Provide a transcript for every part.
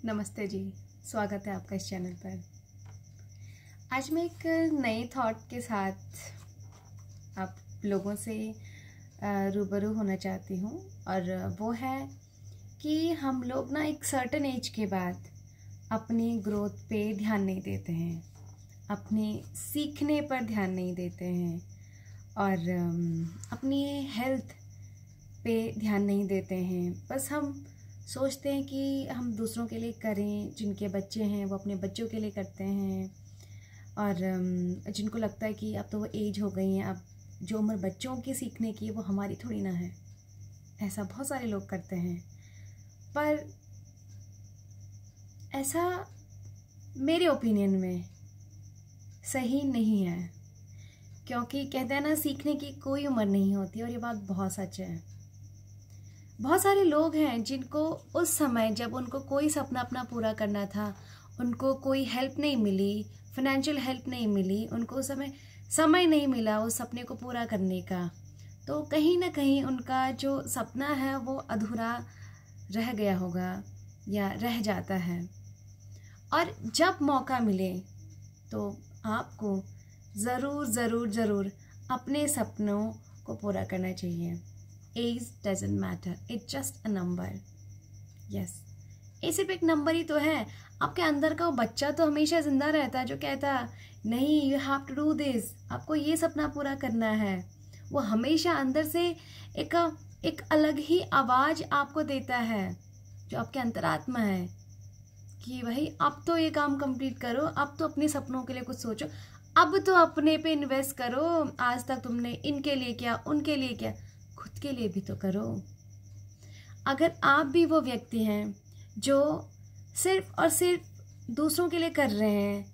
नमस्ते जी, स्वागत है आपका इस चैनल पर। आज मैं एक नए थॉट के साथ आप लोगों से रूबरू होना चाहती हूँ और वो है कि हम लोग ना एक सर्टेन एज के बाद अपनी ग्रोथ पे ध्यान नहीं देते हैं, अपने सीखने पर ध्यान नहीं देते हैं और अपनी हेल्थ पे ध्यान नहीं देते हैं। बस हम सोचते हैं कि हम दूसरों के लिए करें, जिनके बच्चे हैं वो अपने बच्चों के लिए करते हैं और जिनको लगता है कि अब तो वो एज हो गई है, अब जो उम्र बच्चों की सीखने की वो हमारी थोड़ी ना है। ऐसा बहुत सारे लोग करते हैं, पर ऐसा मेरे ओपिनियन में सही नहीं है, क्योंकि कहते हैं ना सीखने की कोई उम्र नहीं होती, और ये बात बहुत सच है। बहुत सारे लोग हैं जिनको उस समय जब उनको कोई सपना अपना पूरा करना था, उनको कोई हेल्प नहीं मिली, फाइनेंशियल हेल्प नहीं मिली, उनको उस समय नहीं मिला उस सपने को पूरा करने का, तो कहीं ना कहीं उनका जो सपना है वो अधूरा रह गया होगा या रह जाता है। और जब मौका मिले तो आपको ज़रूर ज़रूर ज़रूर अपने सपनों को पूरा करना चाहिए। Age doesn't matter, it's just a number. Yes, ये सिर्फ एक नंबर ही तो है। आपके अंदर का वो बच्चा तो हमेशा जिंदा रहता है जो कहता नहीं, you have to do this, आपको ये सपना पूरा करना है। वो हमेशा अंदर से एक अलग ही आवाज़ आपको देता है, जो आपके अंतरात्मा है कि भाई अब तो ये काम कंप्लीट करो, अब तो अपने सपनों के लिए कुछ सोचो, अब तो अपने पे इन्वेस्ट करो। आज तक तुमने इनके लिए किया, उनके लिए किया, खुद के लिए भी तो करो। अगर आप भी वो व्यक्ति हैं जो सिर्फ और सिर्फ दूसरों के लिए कर रहे हैं,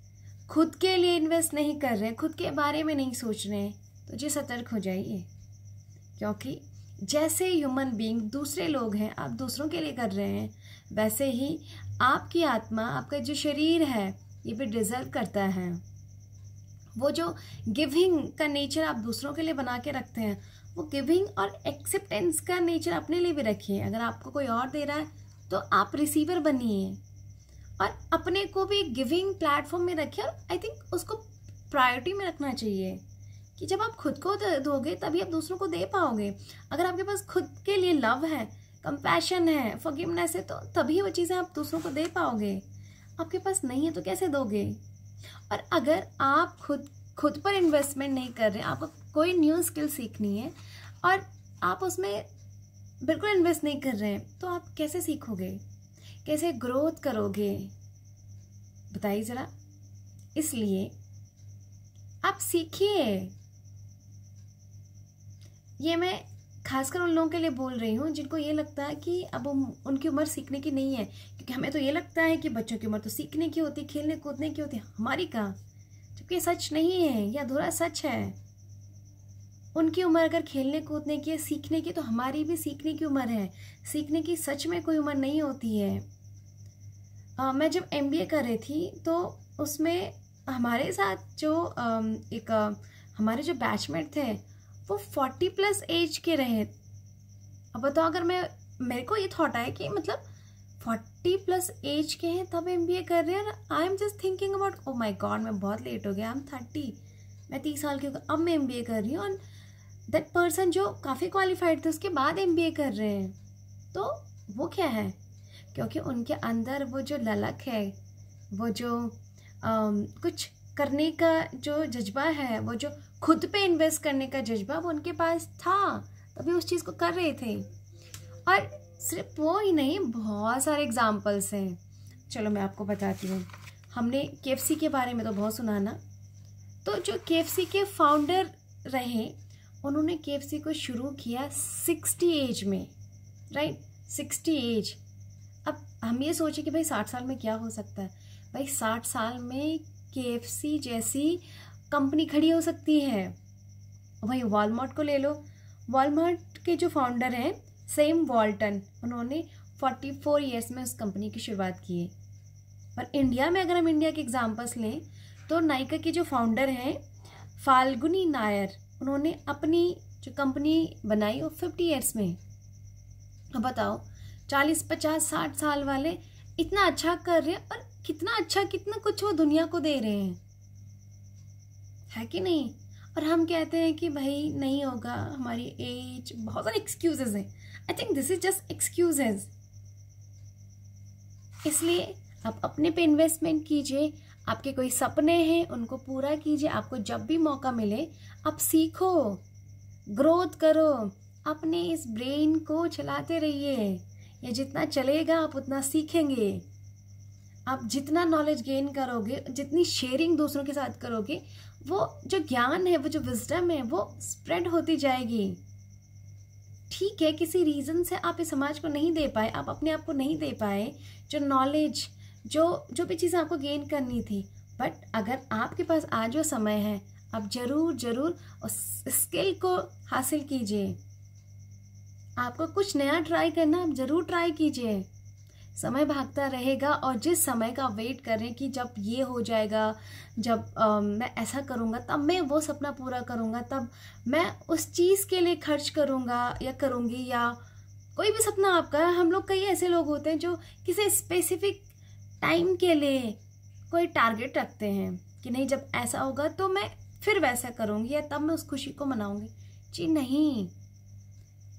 खुद के लिए इन्वेस्ट नहीं कर रहे हैं, खुद के बारे में नहीं सोच रहे हैं, तो जी सतर्क हो जाइए। क्योंकि जैसे ह्यूमन बीइंग दूसरे लोग हैं, आप दूसरों के लिए कर रहे हैं, वैसे ही आपकी आत्मा, आपका जो शरीर है, ये भी डिजर्व करता है। वो जो गिविंग का नेचर आप दूसरों के लिए बना के रखते हैं, वो गिविंग और एक्सेप्टेंस का नेचर अपने लिए भी रखिए। अगर आपको कोई और दे रहा है तो आप रिसीवर बनिए और अपने को भी गिविंग प्लेटफॉर्म में रखिए। और आई थिंक उसको प्रायोरिटी में रखना चाहिए कि जब आप खुद को दोगे तभी आप दूसरों को दे पाओगे। अगर आपके पास खुद के लिए लव है, कंपैशन है, फॉरगिवनेस है, तो तभी वो चीज़ें आप दूसरों को दे पाओगे। आपके पास नहीं है तो कैसे दोगे? और अगर आप खुद पर इन्वेस्टमेंट नहीं कर रहे, आपको कोई न्यू स्किल सीखनी है और आप उसमें बिल्कुल इन्वेस्ट नहीं कर रहे हैं, तो आप कैसे सीखोगे, कैसे ग्रोथ करोगे, बताइए ज़रा। इसलिए आप सीखिए। ये मैं खासकर उन लोगों के लिए बोल रही हूँ जिनको ये लगता है कि अब उनकी उम्र सीखने की नहीं है, क्योंकि हमें तो ये लगता है कि बच्चों की उम्र तो सीखने की होती, खेलने कूदने की होती, हमारी कहाँ। जबकि सच नहीं है, यह अधूरा सच है। उनकी उम्र अगर खेलने कूदने की है, सीखने की, तो हमारी भी सीखने की उम्र है। सीखने की सच में कोई उम्र नहीं होती है। मैं जब MBA कर रही थी तो उसमें हमारे साथ जो हमारे जो बैचमेट थे वो 40+ एज के रहे। अब बताओ, अगर मेरे को ये थॉट आया कि मतलब 40+ एज के हैं तब MBA कर रहे हैं, I am just thinking about oh my god, मैं बहुत लेट हो गया, आई एम 30, मैं 30 साल की हो गई, अब मैं MBA कर रही हूँ। और दैट पर्सन जो काफ़ी क्वालिफाइड थे उसके बाद MBA कर रहे हैं, तो वो क्या है? क्योंकि उनके अंदर वो जो ललक है, वो जो कुछ करने का जो जज्बा है, वो जो खुद पे इन्वेस्ट करने का जज्बा वो उनके पास था, तभी उस चीज़ को कर रहे थे। और सिर्फ वो ही नहीं, बहुत सारे एग्जाम्पल्स हैं। चलो मैं आपको बताती हूँ। हमने KFC के बारे में तो बहुत सुना ना। तो जो KFC के फाउंडर रहे, उन्होंने KFC को शुरू किया 60 एज में, राइट, 60 एज। अब हम ये सोचे कि भाई 60 साल में क्या हो सकता है? भाई 60 साल में KFC जैसी कंपनी खड़ी हो सकती है। भाई वॉलमार्ट को ले लो, वॉलमार्ट के जो फाउंडर हैं सैम वॉल्टन, उन्होंने 44 ईयर्स में उस कंपनी की शुरुआत की है। पर इंडिया में अगर हम इंडिया के एग्जाम्पल्स लें तो नाइका के जो फाउंडर हैं फाल्गुनी नायर, उन्होंने अपनी जो कंपनी बनाई वो 50 ईयर्स में। अब बताओ, 40, 50, 60 साल वाले इतना अच्छा कर रहे हैं और कितना अच्छा कितना कुछ वो दुनिया को दे रहे हैं, है कि नहीं। और हम कहते हैं कि भाई नहीं होगा, हमारी एज, बहुत सारे एक्सक्यूजेज हैं। I think this is just excuses. इसलिए आप अपने पे इन्वेस्टमेंट कीजिए, आपके कोई सपने हैं उनको पूरा कीजिए। आपको जब भी मौका मिले आप सीखो, ग्रोथ करो, अपने इस ब्रेन को चलाते रहिए। ये जितना चलेगा आप उतना सीखेंगे। आप जितना नॉलेज गेन करोगे, जितनी शेयरिंग दूसरों के साथ करोगे, वो जो ज्ञान है, वो जो विजडम है, वो स्प्रेड होती जाएगी। ठीक है, किसी रीज़न से आप इस समाज को नहीं दे पाए, आप अपने आप को नहीं दे पाए जो नॉलेज, जो भी चीज़ें आपको गेन करनी थी, बट अगर आपके पास आज जो समय है, आप जरूर उस स्किल को हासिल कीजिए। आपको कुछ नया ट्राई करना, आप जरूर ट्राई कीजिए। समय भागता रहेगा और जिस समय का वेट कर रहे हैं कि जब ये हो जाएगा, जब मैं ऐसा करूँगा, तब मैं वो सपना पूरा करूँगा, तब मैं उस चीज़ के लिए खर्च करूँगा या करूँगी, या कोई भी सपना आपका। हम लोग कई ऐसे लोग होते हैं जो किसी स्पेसिफिक टाइम के लिए कोई टारगेट रखते हैं कि नहीं, जब ऐसा होगा तो मैं फिर वैसा करूँगी या तब मैं उस खुशी को मनाऊँगी। जी नहीं,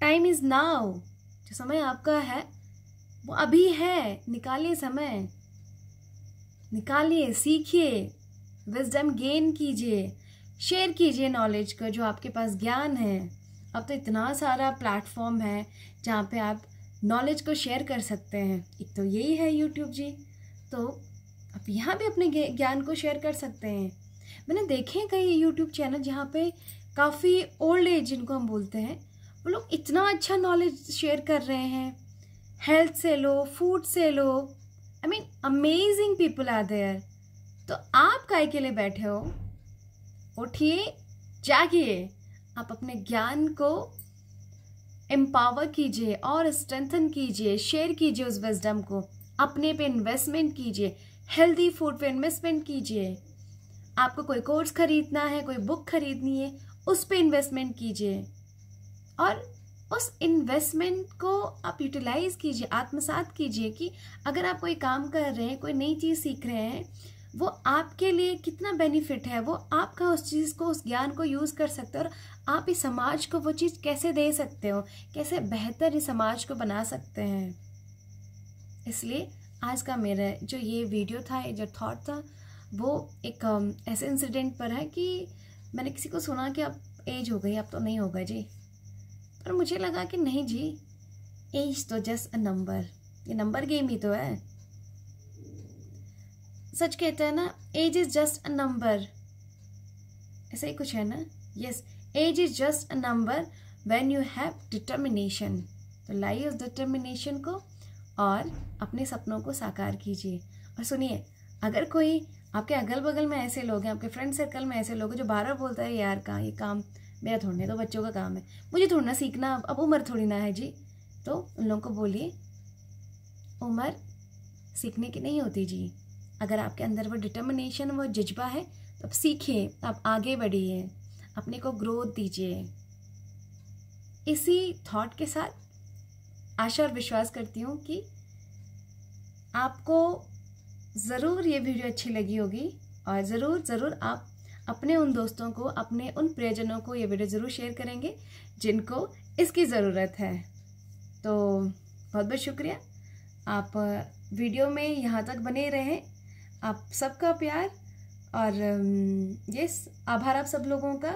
टाइम इज़ नाउ। जो समय आपका है वो अभी है, निकालिए समय, निकालिए, सीखिए, विजडम गेन कीजिए, शेयर कीजिए नॉलेज को, जो आपके पास ज्ञान है। अब तो इतना सारा प्लेटफॉर्म है जहाँ पे आप नॉलेज को शेयर कर सकते हैं। एक तो यही है यूट्यूब जी, तो आप यहाँ भी अपने ज्ञान को शेयर कर सकते हैं। मैंने देखे कई यूट्यूब चैनल जहाँ पे काफ़ी ओल्ड एज जिनको हम बोलते हैं, वो लोग इतना अच्छा नॉलेज शेयर कर रहे हैं। हेल्थ से लो, फूड से लो, I mean amazing people are there. तो आप काय के लिए बैठे हो? उठिए, जागिए, आप अपने ज्ञान को एम्पावर कीजिए और स्ट्रेंथन कीजिए, शेयर कीजिए उस विजडम को, अपने पे इन्वेस्टमेंट कीजिए, हेल्दी फूड पे इन्वेस्टमेंट कीजिए। आपको कोई कोर्स खरीदना है, कोई बुक खरीदनी है, उस पे इन्वेस्टमेंट कीजिए और उस इन्वेस्टमेंट को आप यूटिलाइज कीजिए, आत्मसात कीजिए कि अगर आप कोई काम कर रहे हैं, कोई नई चीज़ सीख रहे हैं, वो आपके लिए कितना बेनिफिट है, वो आपका उस चीज़ को, उस ज्ञान को यूज़ कर सकते हो और आप इस समाज को वो चीज़ कैसे दे सकते हो, कैसे बेहतर इस समाज को बना सकते हैं। इसलिए आज का मेरा जो ये वीडियो था, जो थॉट था, वो एक ऐसे इंसिडेंट पर है कि मैंने किसी को सुना कि अब एज हो गई, अब तो नहीं होगा जी। पर मुझे लगा कि नहीं जी, एज तो जस्ट अ नंबर, ये नंबर गेम ही तो है। सच कहते हैं ना, age is just a number, ऐसा ही कुछ है ना। Yes, age is just a number when you have determination. तो लाइए उस डिटर्मिनेशन को और अपने सपनों को साकार कीजिए। और सुनिए, अगर कोई आपके अगल बगल में ऐसे लोग हैं, आपके फ्रेंड सर्कल में ऐसे लोग हैं जो बार बार बोलता है यार कहाँ ये काम मेरा थोड़ना, तो बच्चों का काम है, मुझे थोड़ा ना सीखना, अब उम्र थोड़ी ना है जी, तो उन लोगों को बोलिए उम्र सीखने की नहीं होती जी। अगर आपके अंदर वो डिटर्मिनेशन, वो जज्बा है, तो आप सीखिए, आप आगे बढ़िए, अपने को ग्रोथ दीजिए। इसी थॉट के साथ आशा और विश्वास करती हूँ कि आपको ज़रूर ये वीडियो अच्छी लगी होगी और ज़रूर आप अपने उन दोस्तों को, अपने उन प्रियजनों को ये वीडियो ज़रूर शेयर करेंगे जिनको इसकी ज़रूरत है। तो बहुत बहुत शुक्रिया, आप वीडियो में यहाँ तक बने रहें। आप सबका प्यार और यस, आभार आप सब लोगों का,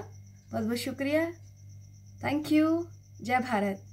बहुत बहुत शुक्रिया। Thank you. जय भारत।